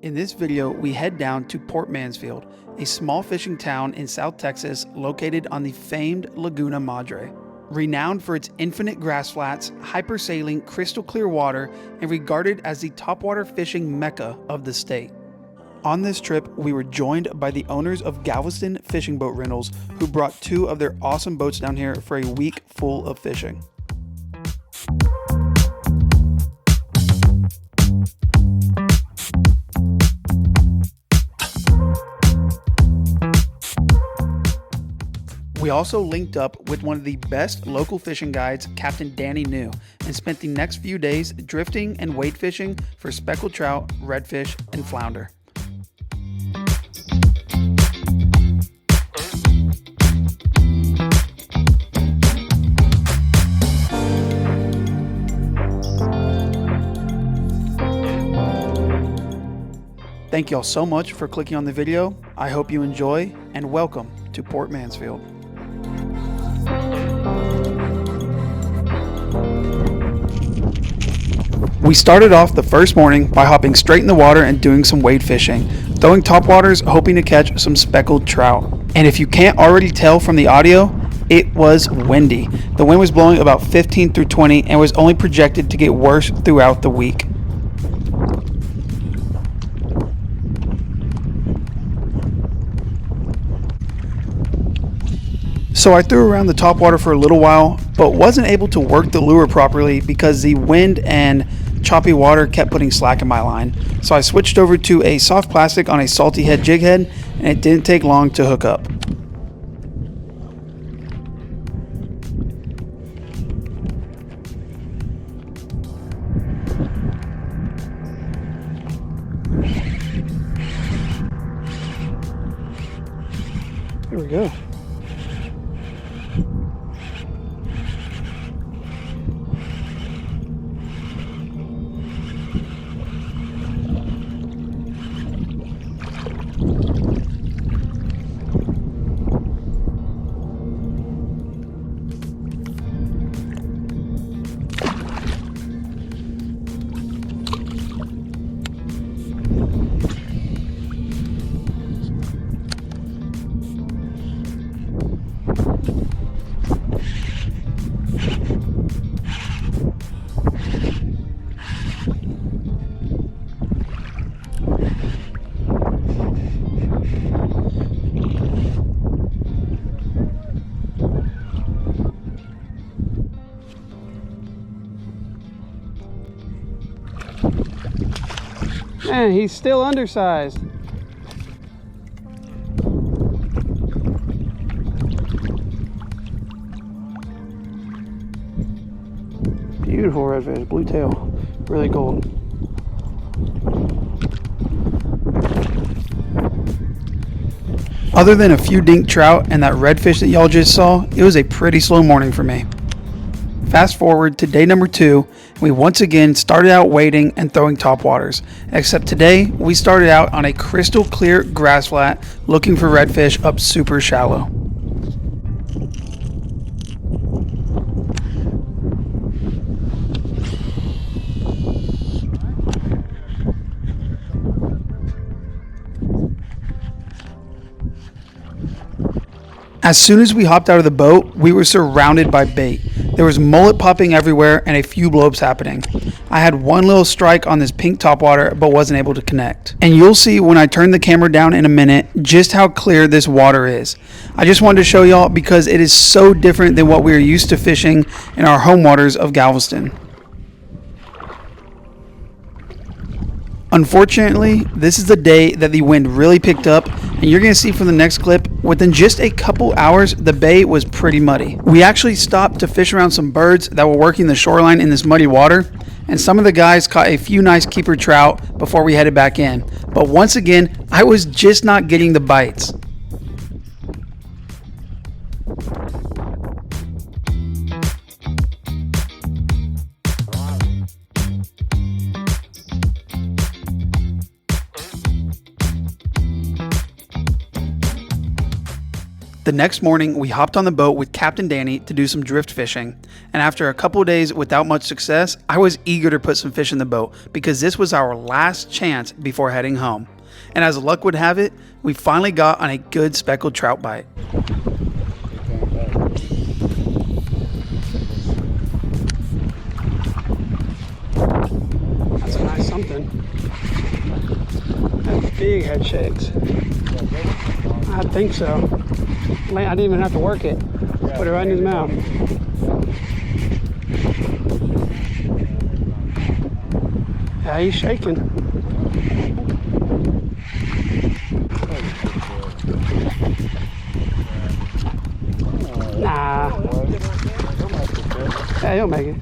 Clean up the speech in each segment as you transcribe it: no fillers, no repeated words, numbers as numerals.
In this video, we head down to Port Mansfield, a small fishing town in South Texas located on the famed Laguna Madre. Renowned for its infinite grass flats, hyper-saline, crystal clear water, and regarded as the topwater fishing mecca of the state. On this trip, we were joined by the owners of Galveston Fishing Boat Rentals, who brought two of their awesome boats down here for a week full of fishing. We also linked up with one of the best local fishing guides, Captain Danny Neu, and spent the next few days drifting and wade fishing for speckled trout, redfish, and flounder. Thank y'all so much for clicking on the video. I hope you enjoy, and welcome to Port Mansfield. We started off the first morning by hopping straight in the water and doing some wade fishing, throwing topwaters, hoping to catch some speckled trout. And if you can't already tell from the audio, it was windy. The wind was blowing about 15 through 20 and was only projected to get worse throughout the week. So I threw around the topwater for a little while, but wasn't able to work the lure properly because the wind and choppy water kept putting slack in my line. So I switched over to a soft plastic on a salty head jig head, and it didn't take long to hook up. Here we go. Man, he's still undersized. Beautiful redfish, blue tail, really gold. Other than a few dink trout and that redfish that y'all just saw, it was a pretty slow morning for me. Fast forward to day number 2, we once again started out wading and throwing topwaters, except today we started out on a crystal clear grass flat looking for redfish up super shallow. As soon as we hopped out of the boat, we were surrounded by bait. There was mullet popping everywhere and a few blowups happening. I had one little strike on this pink topwater but wasn't able to connect. And you'll see when I turn the camera down in a minute just how clear this water is. I just wanted to show y'all because it is so different than what we are used to fishing in our home waters of Galveston. Unfortunately, this is the day that the wind really picked up, and you're going to see from the next clip, within just a couple hours, the bay was pretty muddy. We actually stopped to fish around some birds that were working the shoreline in this muddy water, and some of the guys caught a few nice keeper trout before we headed back in. But once again, I was just not getting the bites. The next morning, we hopped on the boat with Captain Danny to do some drift fishing. And after a couple of days without much success, I was eager to put some fish in the boat because this was our last chance before heading home. And as luck would have it, we finally got on a good speckled trout bite. That's a nice something. That's big head shakes. I think so. I didn't even have to work it. Put it right in his mouth. Yeah, he's shaking. Nah. Yeah, he'll make it.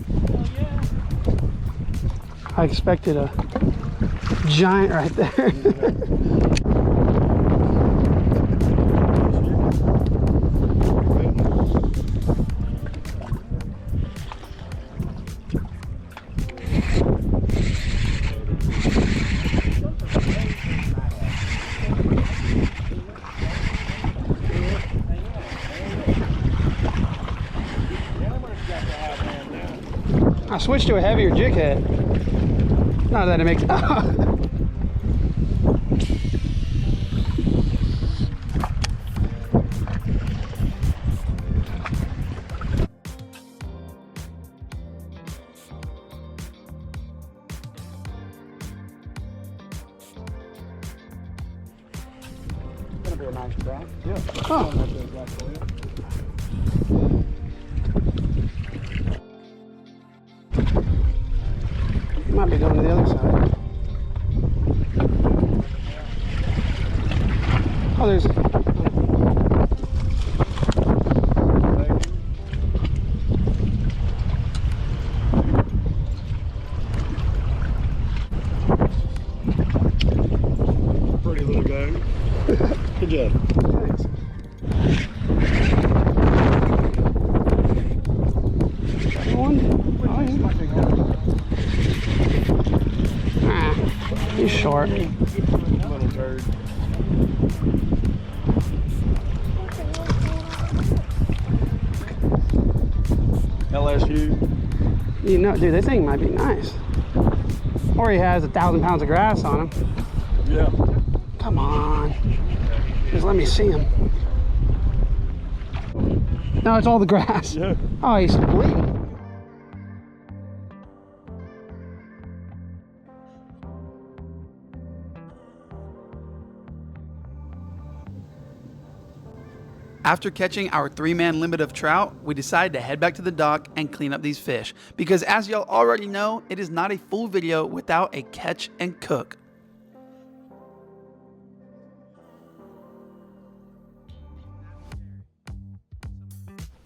I expected a giant right there. I switched to a heavier jig head. Not that it makes Gonna be a nice trout. Yeah. Oh. Might be going to the other side. Oh, there's. Pretty little guy. Good job. Thanks. One? Oh, yeah. He's short. Little bird. LSU. You know, dude, this thing might be nice. Or he has 1,000 pounds of grass on him. Yeah. Come on. Just let me see him. No, it's all the grass. Yeah. Oh, he's bleeding. After catching our 3-man limit of trout, we decided to head back to the dock and clean up these fish. Because as y'all already know, it is not a full video without a catch and cook.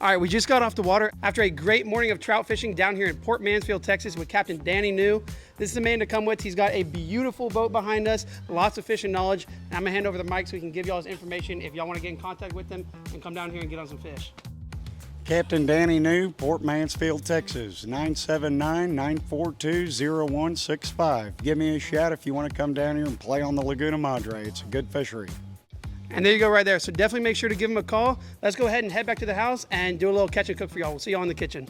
All right, we just got off the water after a great morning of trout fishing down here in Port Mansfield, Texas with Captain Danny Neu. This is the man to come with. He's got a beautiful boat behind us, lots of fishing knowledge. And I'm gonna hand over the mic so he can give y'all his information if y'all wanna get in contact with him and come down here and get on some fish. Captain Danny Neu, Port Mansfield, Texas, 979-942-0165. Give me a shout if you want to come down here and play on the Laguna Madre. It's a good fishery. And there you go right there. So definitely make sure to give him a call. Let's go ahead and head back to the house and do a little catch and cook for y'all. We'll see y'all in the kitchen.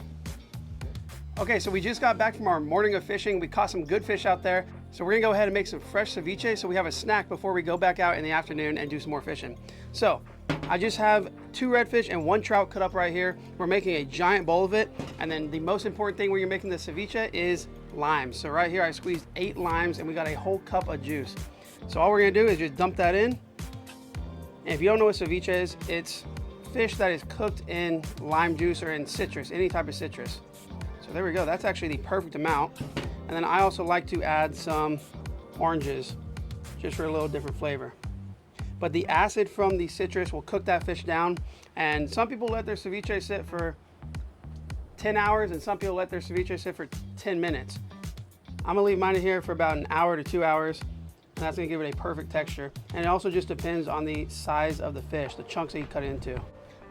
Okay, so we just got back from our morning of fishing. We caught some good fish out there. So we're gonna go ahead and make some fresh ceviche so we have a snack before we go back out in the afternoon and do some more fishing. So I just have 2 redfish and 1 trout cut up right here. We're making a giant bowl of it. And then the most important thing when you're making the ceviche is limes. So right here I squeezed 8 limes and we got a whole cup of juice. So all we're gonna do is just dump that in. And if you don't know what ceviche is, it's fish that is cooked in lime juice or in citrus, any type of citrus. So there we go, that's actually the perfect amount. And then I also like to add some oranges, just for a little different flavor. But the acid from the citrus will cook that fish down. And some people let their ceviche sit for 10 hours and some people let their ceviche sit for 10 minutes. I'm gonna leave mine in here for about an hour to 2 hours. And that's gonna give it a perfect texture. And it also just depends on the size of the fish, the chunks that you cut it into.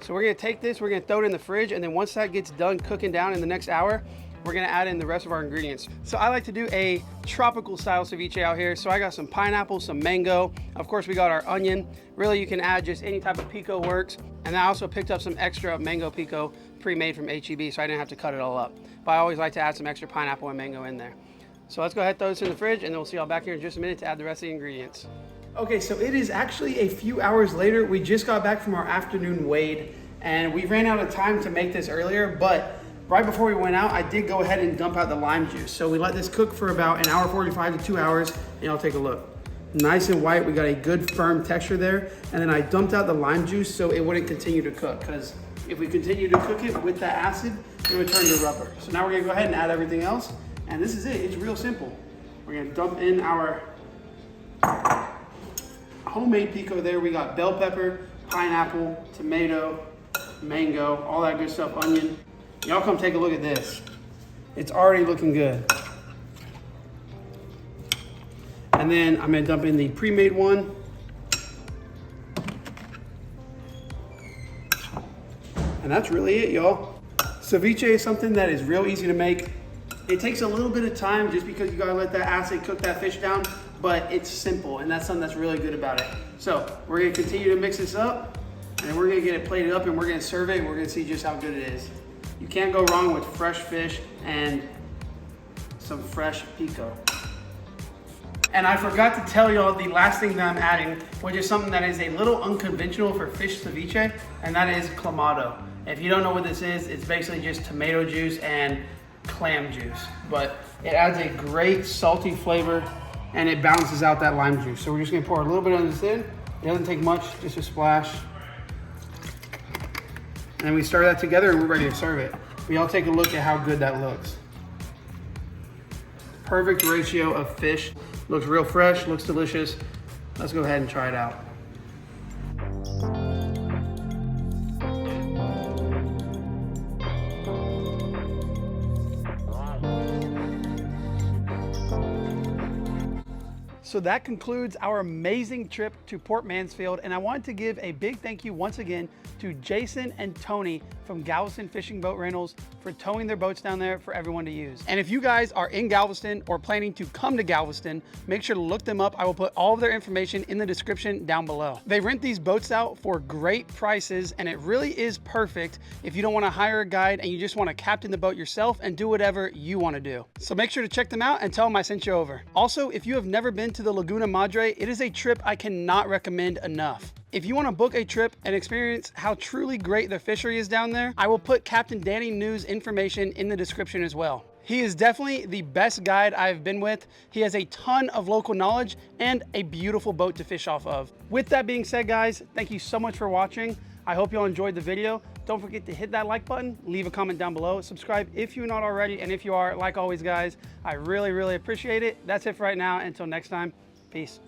So we're gonna take this, we're gonna throw it in the fridge, and then once that gets done cooking down in the next hour, we're gonna add in the rest of our ingredients. So I like to do a tropical style ceviche out here. So I got some pineapple, some mango. Of course, we got our onion. Really, you can add just any type of pico works. And I also picked up some extra mango pico pre-made from HEB, so I didn't have to cut it all up. But I always like to add some extra pineapple and mango in there. So let's go ahead and throw this in the fridge, and then we'll see y'all back here in just a minute to add the rest of the ingredients. Okay, so it is actually a few hours later. We just got back from our afternoon wade, and we ran out of time to make this earlier, but right before we went out, I did go ahead and dump out the lime juice. So we let this cook for about 1:45 to 2 hours, and y'all take a look. Nice and white, we got a good firm texture there, and then I dumped out the lime juice so it wouldn't continue to cook, because if we continue to cook it with that acid, it would turn to rubber. So now we're gonna go ahead and add everything else, and this is it. It's real simple. We're gonna dump in our homemade pico there. We got bell pepper, pineapple, tomato, mango, all that good stuff, onion. Y'all come take a look at this. It's already looking good. And then I'm gonna dump in the pre-made one. And that's really it, y'all. Ceviche is something that is real easy to make. It takes a little bit of time just because you gotta let that acid cook that fish down, but it's simple, and that's something that's really good about it. So we're gonna continue to mix this up, and we're gonna get it plated up, and we're gonna serve it, and we're gonna see just how good it is. You can't go wrong with fresh fish and some fresh pico. And I forgot to tell y'all the last thing that I'm adding, which is something that is a little unconventional for fish ceviche, and that is clamato. If you don't know what this is, it's basically just tomato juice and clam juice, but it adds a great salty flavor and it balances out that lime juice. So we're just gonna pour a little bit of this in. It doesn't take much, just a splash. And then we stir that together and we're ready to serve it. We all take a look at how good that looks. Perfect ratio of fish. Looks real fresh, looks delicious. Let's go ahead and try it out. So that concludes our amazing trip to Port Mansfield, and I wanted to give a big thank you once again to Jason and Tony from Galveston Fishing Boat Rentals for towing their boats down there for everyone to use. And if you guys are in Galveston or planning to come to Galveston, make sure to look them up. I will put all of their information in the description down below. They rent these boats out for great prices, and it really is perfect if you don't want to hire a guide and you just want to captain the boat yourself and do whatever you want to do. So make sure to check them out and tell them I sent you over. Also, if you have never been to the Laguna Madre, it is a trip I cannot recommend enough. If you want to book a trip and experience how truly great the fishery is down there, I will put Captain Danny Neu's information in the description as well. He is definitely the best guide I've been with. He has a ton of local knowledge and a beautiful boat to fish off of. With that being said, guys, thank you so much for watching. I hope you all enjoyed the video. Don't forget to hit that like button, leave a comment down below, subscribe if you're not already, and if you are, like always, guys, I really, really appreciate it. That's it for right now. Until next time, peace.